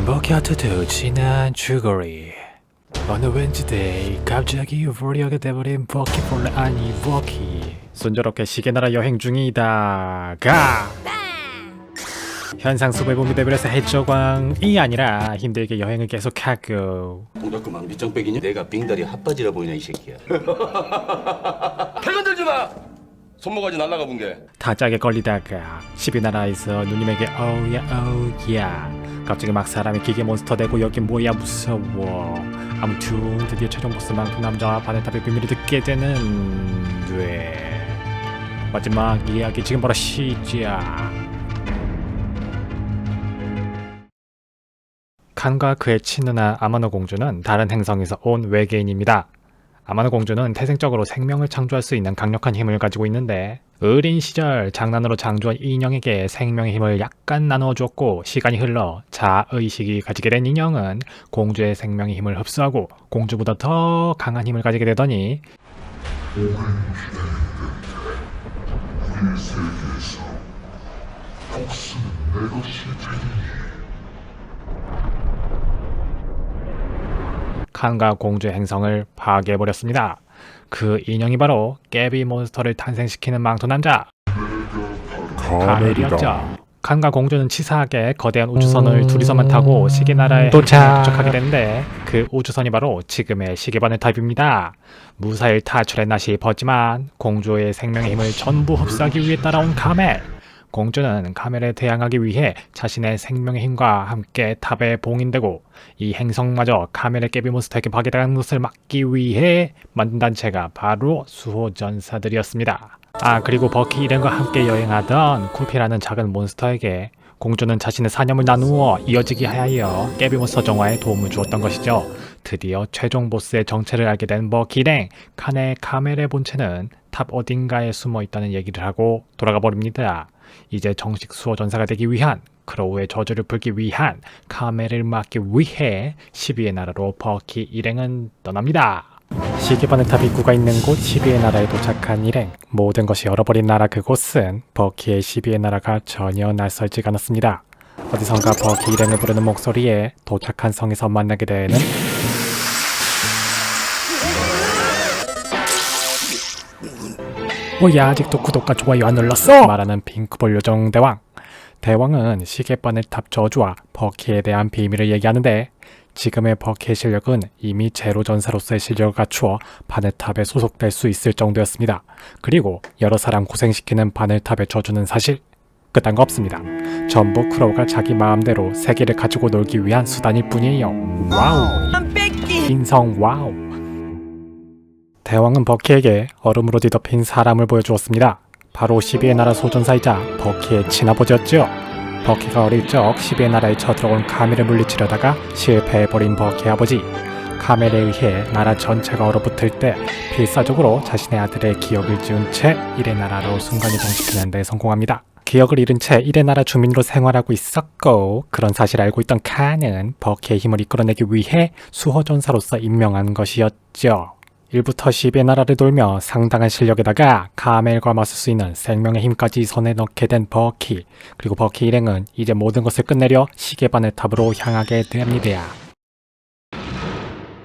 버키아트도 지난 주거리 어느 왠지데이 갑자기 유포리아가 돼버린 버키폴레 아니 버키 순조롭게 시계나라 여행 중이다가 현상 수배봉이 돼버려서 해적왕이 아니라 힘들게 여행을 계속하고 동작 그만 밑장빼기냐? 내가 빙다리 핫바지라 보이냐 이 새끼야. 패건 들지 마. 손모가지 날라가 본 게. 타짜게 걸리다가 12나라에서 누님에게 어우야 갑자기 막 사람이 기계 몬스터 되고 여긴 뭐야 무서워. 아무튼 드디어 최종 보스 망토 남자와 바네탑의 비밀을 듣게 되는 마지막 이야기 지금 바로 시작. 칸과 그의 친누나 아마노 공주는 다른 행성에서 온 외계인입니다. 아마노 공주는 태생적으로 생명을 창조할 수 있는 강력한 힘을 가지고 있는데 어린 시절 장난으로 창조한 인형에게 생명의 힘을 약간 나누어 주었고 시간이 흘러 자의식이 가지게 된 인형은 공주의 생명의 힘을 흡수하고 공주보다 더 강한 힘을 가지게 되더니 우리 세계에서 복수는 내 것이 되니 칸과 공주의 행성을 파괴해버렸습니다. 그 인형이 바로 깨비 몬스터를 탄생시키는 망토 남자 카멜이었죠. 칸과 공주는 치사하게 거대한 우주선을 둘이서만 타고 시계나라에 도착하게 되는데 그 우주선이 바로 지금의 시계바늘 타입입니다. 무사히 탈출했나 싶었지만 공주의 생명의 힘을 전부 흡수하기 위해 따라온 카멜. 공주는 카멜에 대항하기 위해 자신의 생명의 힘과 함께 탑에 봉인되고 이 행성마저 카멜의 깨비몬스터에게 파괴당한 것을 막기 위해 만든 단체가 바로 수호전사들이었습니다. 그리고 버키 일행과 함께 여행하던 쿠피라는 작은 몬스터에게 공주는 자신의 사념을 나누어 이어지게 하여 깨비몬스터 정화에 도움을 주었던 것이죠. 드디어 최종 보스의 정체를 알게 된 버키 일행, 칸의 카멜의 본체는 탑 어딘가에 숨어있다는 얘기를 하고 돌아가 버립니다. 이제 정식 수호전사가 되기 위한 크로우의 저주를 풀기 위한 카멜을 막기 위해 12의 나라로 버키 일행은 떠납니다. 시계바늘탑 입구가 있는 곳 12의 나라에 도착한 일행. 모든 것이 얼어버린 나라 그곳은 버키의 12의 나라가 전혀 낯설지가 않았습니다. 어디선가 버키 일행을 부르는 목소리에 도착한 성에서 만나게 되는 뭐야 아직도 구독과 좋아요 안 눌렀어? 말하는 핑크볼 요정 대왕. 대왕은 시계바늘탑 저주와 버키에 대한 비밀을 얘기하는데 지금의 버키의 실력은 이미 제로전사로서의 실력을 갖추어 바늘탑에 소속될 수 있을 정도였습니다. 그리고 여러 사람 고생시키는 바늘탑의 저주는 사실 그딴 거 없습니다. 전부 크로우가 자기 마음대로 세계를 가지고 놀기 위한 수단일 뿐이에요. 와우! 인성 와우! 대왕은 버키에게 얼음으로 뒤덮인 사람을 보여주었습니다. 바로 12의 나라 소전사이자 버키의 친아버지였죠. 버키가 어릴 적 12의 나라에 쳐들어온 카멜을 물리치려다가 실패해버린 버키의 아버지. 카멜에 의해 나라 전체가 얼어붙을 때 필사적으로 자신의 아들의 기억을 지운 채 1의 나라로 순간이동시키는 데 성공합니다. 기억을 잃은 채 1의 나라 주민으로 생활하고 있었고 그런 사실을 알고 있던 칸은 버키의 힘을 이끌어내기 위해 수호전사로서 임명한 것이었죠. 1부터 10의 나라를 돌며 상당한 실력에다가 카멜과 맞설 수 있는 생명의 힘까지 손에 넣게 된 버키. 그리고 버키 일행은 이제 모든 것을 끝내려 시계바늘탑으로 향하게 됩니다.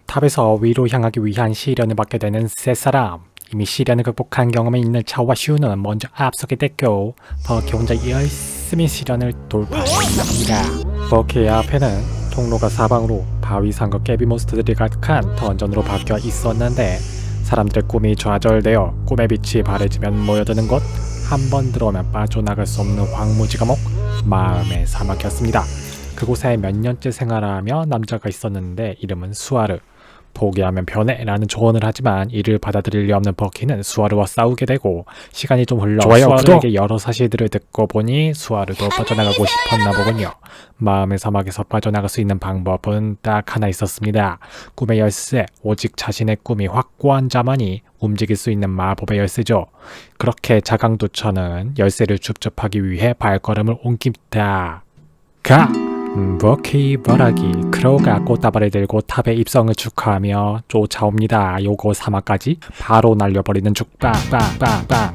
탑에서 위로 향하기 위한 시련을 받게 되는 세 사람. 이미 시련을 극복한 경험이 있는 차와 슈는 먼저 앞서게 됐고 버키 혼자 열심히 시련을 돌파합니다. 버키의 앞에는 통로가 사방으로 바위산과 깨비몬스터들이 가득한 던전으로 바뀌어 있었는데 사람들의 꿈이 좌절되어 꿈의 빛이 바래지면 모여드는 곳, 한 번 들어오면 빠져나갈 수 없는 황무지 감옥, 마음의 사막이었습니다. 그곳에 몇 년째 생활하며 남자가 있었는데 이름은 수아르. 포기하면 변해 라는 조언을 하지만 이를 받아들일 리 없는 버키는 수아르와 싸우게 되고 시간이 좀 흘러 수아르에게 여러 사실들을 듣고 보니 수아르도 빠져나가고 싶었나 보군요. 마음의 사막에서 빠져나갈 수 있는 방법은 딱 하나 있었습니다. 꿈의 열쇠, 오직 자신의 꿈이 확고한 자만이 움직일 수 있는 마법의 열쇠죠. 그렇게 자강두천은 열쇠를 줍줍하기 위해 발걸음을 옮깁니다. 버키 버라기 크로우가 꽃다발을 들고 탑에 입성을 축하하며 쫓아옵니다. 요거 사막까지 바로 날려버리는 죽빵빵빵빵.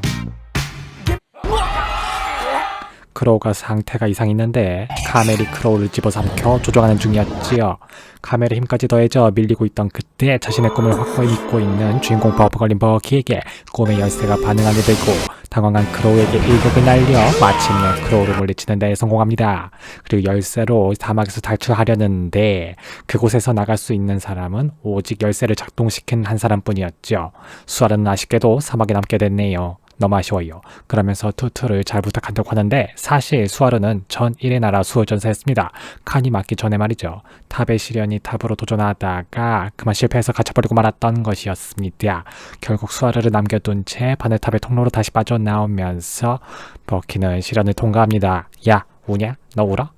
크로우가 상태가 이상 있는데 카멜이 크로우를 집어삼켜 조종하는 중이었지요. 카멜의 힘까지 더해져 밀리고 있던 그때 자신의 꿈을 확고히 믿고 있는 주인공 버프 걸린 버키에게 꿈의 열쇠가 반응하게 되고 당황한 크로우에게 일격을 날려 마침내 크로우를 물리치는 데 성공합니다. 그리고 열쇠로 사막에서 탈출하려는데 그곳에서 나갈 수 있는 사람은 오직 열쇠를 작동시킨 한 사람뿐이었죠. 수아르는 아쉽게도 사막에 남게 됐네요. 너무 아쉬워요. 그러면서 투투를 잘 부탁한다고 하는데 사실 수아르는 전 1의 나라 수호전사였습니다. 칸이 맞기 전에 말이죠. 탑의 시련이 탑으로 도전하다가 그만 실패해서 갇혀버리고 말았던 것이었습니다. 결국 수아르를 남겨둔 채 바늘탑의 통로로 다시 빠져나오면서 버키는 시련을 통과합니다. 야, 우냐? 너 울어?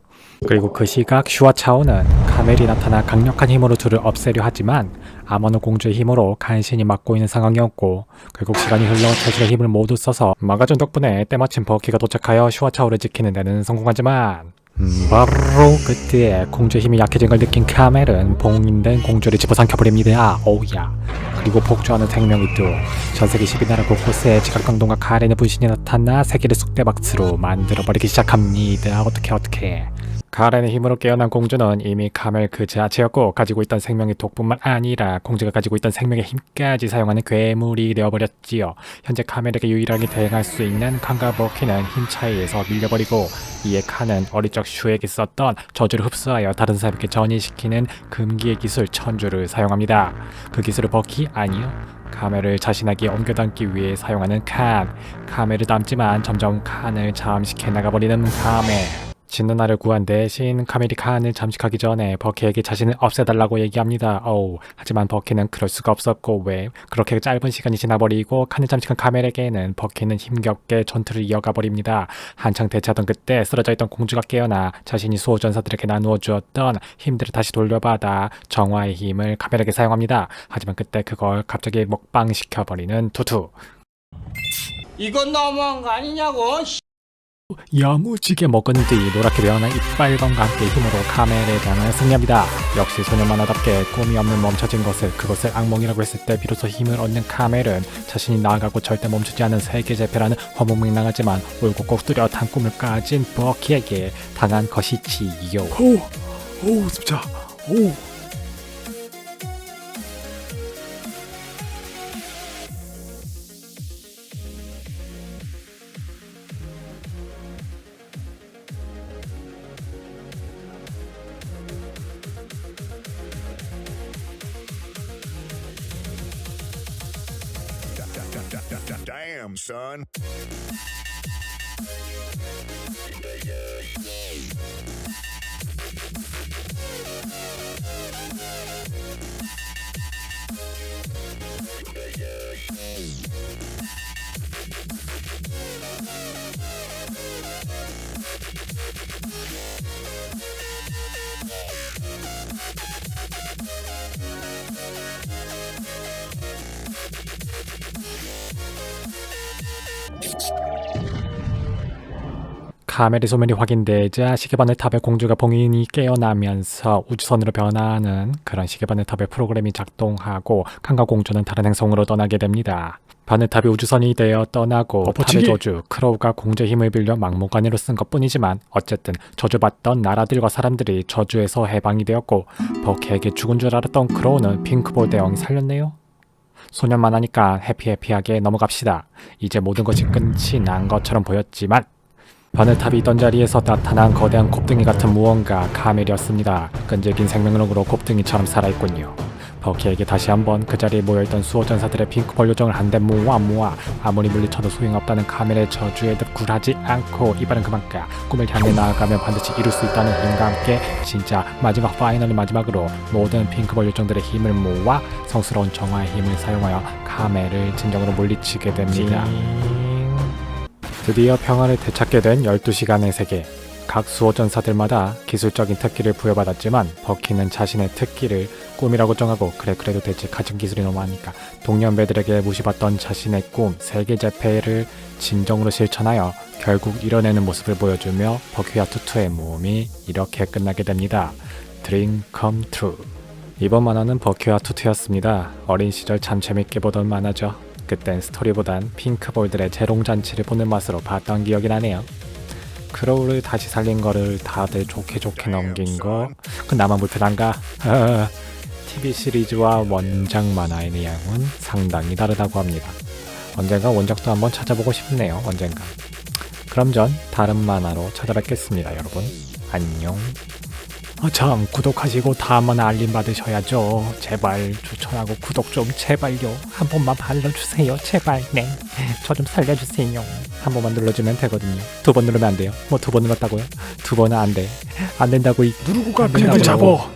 그리고 그 시각 슈아차오는 카멜이 나타나 강력한 힘으로 둘을 없애려 하지만 아머노 공주의 힘으로 간신히 막고 있는 상황이었고 결국 시간이 흘러 자신의 힘을 모두 써서 막아준 덕분에 때마침 버키가 도착하여 슈아차오를 지키는 데는 성공하지만 바로 그때 공주의 힘이 약해진 걸 느낀 카멜은 봉인된 공주를 집어삼켜버립니다. 오우야. 그리고 폭주하는 생명이 또 전세계 12나라 곳곳에 지각강동과 가렌의 분신이 나타나 세계를 쑥대박스로 만들어버리기 시작합니다. 어떻게 가렌의 힘으로 깨어난 공주는 이미 카멜 그 자체였고 가지고 있던 생명의 독뿐만 아니라 공주가 가지고 있던 생명의 힘까지 사용하는 괴물이 되어버렸지요. 현재 카멜에게 유일하게 대응할 수 있는 칸과 버키는 힘 차이에서 밀려버리고 이에 칸은 어릴 적 슈에게 썼던 저주를 흡수하여 다른 사람에게 전이시키는 금기의 기술 천주를 사용합니다. 그 기술을 버키 아니요. 카멜을 자신에게 옮겨담기 위해 사용하는 칸. 카멜을 담지만 점점 칸을 잠식해 나가버리는 카멜. 진누나를 구한 대신 카멜이 칸을 잠식하기 전에 버키에게 자신을 없애달라고 얘기합니다. 하지만 버키는 그럴 수가 없었고 왜 그렇게 짧은 시간이 지나버리고 칸을 잠식한 카멜에게는 버키는 힘겹게 전투를 이어가 버립니다. 한창 대치하던 그때 쓰러져 있던 공주가 깨어나 자신이 수호전사들에게 나누어 주었던 힘들을 다시 돌려받아 정화의 힘을 카멜에게 사용합니다. 하지만 그때 그걸 갑자기 먹방시켜버리는 투투. 이건 너무한 거 아니냐고. 야무지게 먹은 뒤 노랗게 변한 이빨감과 함께 힘으로 카멜에 대항하여 승리합니다. 역시 소년 만화답게 꿈이 없는 멈춰진 그것을 악몽이라고 했을 때 비로소 힘을 얻는 카멜은 자신이 나아가고 절대 멈추지 않은 세계 재패라는 허무맹랑하지만 울고 꼭 뚜렷한 꿈을 가진 버키에게 당한 것이지요. 진짜. Damn, son. 카멜의 소멸이 확인되자 시계바늘탑의 공주가 봉인이 깨어나면서 우주선으로 변화하는 그런 시계바늘탑의 프로그램이 작동하고 칸과 공주는 다른 행성으로 떠나게 됩니다. 바늘탑이 우주선이 되어 떠나고 탑의 저주 크로우가 공주의 힘을 빌려 막무가내로 쓴 것뿐이지만 어쨌든 저주받던 나라들과 사람들이 저주에서 해방이 되었고 버키에게 죽은 줄 알았던 크로우는 핑크볼 대왕이 살렸네요. 소년만 하니까 해피하게 넘어갑시다. 이제 모든 것이 끝이 난 것처럼 보였지만 바늘탑이 있던 자리에서 나타난 거대한 곱등이 같은 무언가 카멜이었습니다. 끈질긴 생명력으로 곱등이처럼 살아있군요. 버키에게 다시 한번 그 자리에 모여있던 수호전사들의 핑크볼 요정을 한 대 모아 아무리 물리쳐도 소용없다는 카멜의 저주에 굴하지 않고 이발은 그만 까 꿈을 향해 나아가면 반드시 이룰 수 있다는 힘과 함께 진짜 마지막 파이널의 마지막으로 모든 핑크볼 요정들의 힘을 모아 성스러운 정화의 힘을 사용하여 카멜을 진정으로 물리치게 됩니다. 드디어 평화를 되찾게 된 12시간의 세계. 각 수호전사들마다 기술적인 특기를 부여받았지만 버키는 자신의 특기를 꿈이라고 정하고 그래도 대체 가진 기술이 너무하니까 동년배들에게 무시받던 자신의 꿈 세계 재패를 진정으로 실천하여 결국 이뤄내는 모습을 보여주며 버키와 투투의 모험이 이렇게 끝나게 됩니다. Dream Come True. 이번 만화는 버키와 투투였습니다. 어린 시절 참 재밌게 보던 만화죠. 그땐 스토리보단 핑크볼들의 재롱잔치를 보는 맛으로 봤던 기억이 나네요. 크로우를 다시 살린 거를 다들 좋게 넘긴 거, 그 나만 불편한가? TV 시리즈와 원작 만화의 내용은 상당히 다르다고 합니다. 언젠가 원작도 한번 찾아보고 싶네요. 언젠가. 그럼 전 다른 만화로 찾아뵙겠습니다, 여러분. 안녕. 참, 구독하시고 다음만 알림 받으셔야죠. 제발 추천하고 구독 좀 제발요. 한 번만 발라주세요. 제발. 네. 저 좀 살려주세요. 한 번만 눌러주면 되거든요. 2번 누르면 안 돼요. 뭐 2번 눌렀다고요? 2번은 안 돼. 안 된다고. 누르고 가. 펜을 잡어.